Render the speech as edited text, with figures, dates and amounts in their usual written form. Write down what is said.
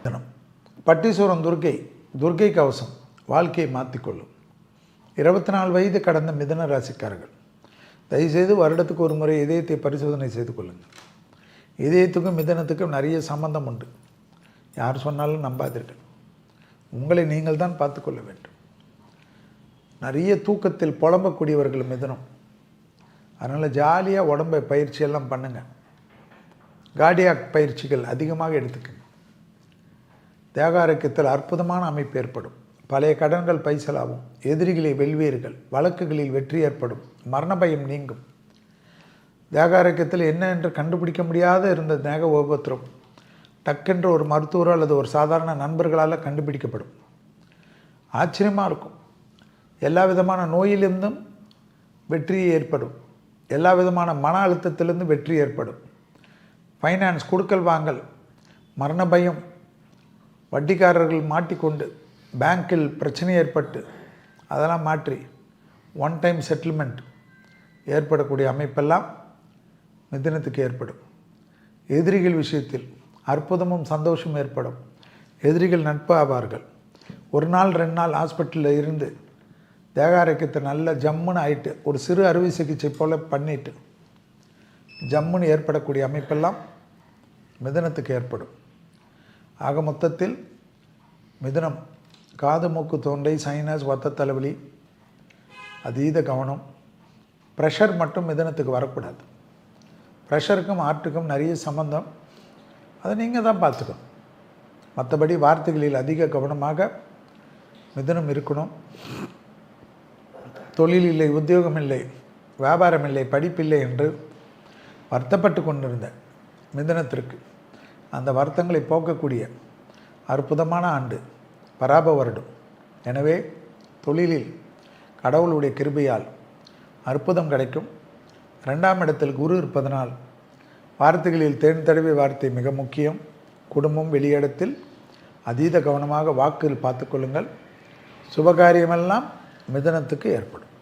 மிதனம். பட்டீஸ்வரம் துர்க்கை கவசம் வாழ்க்கையை மாற்றிக்கொள்ளும். 24 வயது கடந்த மிதன ராசிக்காரர்கள் தயவுசெய்து வருடத்துக்கு ஒரு முறை இதயத்தை பரிசோதனை செய்து கொள்ளுங்கள். இதயத்துக்கும் மிதனத்துக்கும் நிறைய சம்பந்தம் உண்டு. யார் சொன்னாலும் நம்பாதீர்கள். உங்களை நீங்கள் தான் பார்த்துக்கொள்ள வேண்டும். நிறைய தூக்கத்தில் புலம்பக்கூடியவர்கள் மிதனம். அதனால் ஜாலியாக உடம்பை பயிற்சியெல்லாம் பண்ணுங்கள். கார்டியாக் பயிற்சிகள் அதிகமாக எடுத்துக்கங்க. தேக ஆரோக்கியத்தில் அற்புதமான அமைப்பு ஏற்படும். பழைய கடன்கள் பைசலாகும். எதிரிகளை வெல்வீர்கள். வழக்குகளில் வெற்றி ஏற்படும். மரண பயம் நீங்கும். தேக ஆரோக்கியத்தில் என்ன என்று கண்டுபிடிக்க முடியாத இருந்த தேக உபத்திரம் டக்கென்று ஒரு மருத்துவரோ அல்லது ஒரு சாதாரண நண்பர்களால் கண்டுபிடிக்கப்படும். ஆச்சரியமாக இருக்கும். எல்லா விதமான நோயிலிருந்தும் வெற்றி ஏற்படும். எல்லா விதமான மன அழுத்தத்திலிருந்து வெற்றி ஏற்படும். ஃபைனான்ஸ் கொடுக்கல் வாங்கல், மரண பயம், வட்டிக்காரர்கள் மாட்டிக்கொண்டு பேங்கில் பிரச்சனை ஏற்பட்டு அதெல்லாம் மாற்றி ஒன் டைம் செட்டில்மெண்ட் ஏற்படக்கூடிய அமைப்பெல்லாம் மிதுனத்துக்கு ஏற்படும். எதிரிகள் விஷயத்தில் அற்புதமும் சந்தோஷமும் ஏற்படும். எதிரிகள் நட்பு ஆவார்கள். ஒரு நாள் 2 நாள் ஹாஸ்பிட்டலில் இருந்து தேக ஆரோக்கியத்தை நல்ல ஜம்முன்னு ஆகிட்டு ஒரு சிறு அறுவை சிகிச்சை போல் பண்ணிட்டு ஜம்முன்னு ஏற்படக்கூடிய அமைப்பெல்லாம் மிதுனத்துக்கு ஏற்படும். ஆக மொத்தத்தில் மிதுனம் காது மூக்கு தொண்டை சைனஸ் வத்த தலைவலி அதீத கவனம். ப்ரெஷர் மட்டும் மிதுனத்துக்கு வரக்கூடாது. ப்ரெஷருக்கும் ஆர்ட்டுக்கும் நிறைய சம்பந்தம். அதை நீங்கள் தான் பார்த்துக்கணும். மற்றபடி வார்த்தைகளில் அதிக கவனமாக மிதுனம் இருக்கணும். தொழில் இல்லை, உத்தியோகம் இல்லை, வியாபாரம் இல்லை, படிப்பில்லை என்று வருத்தப்பட்டு கொண்டிருந்த மிதுனத்திற்கு அந்த வருத்தங்களை போக்கக்கூடிய அற்புதமான ஆண்டு பராப வருடம். எனவே தொழிலில் கடவுளுடைய கிருபையால் அற்புதம் கிடைக்கும். 2ஆம் இடத்தில் குரு இருப்பதனால் வார்த்தைகளில் தேன் தடவை வார்த்தை மிக முக்கியம். குடும்பம் வெளியிடத்தில் அதீத கவனமாக வாக்கில் பார்த்துக்கொள்ளுங்கள். சுபகாரியமெல்லாம் மிதுனத்துக்கு ஏற்படும்.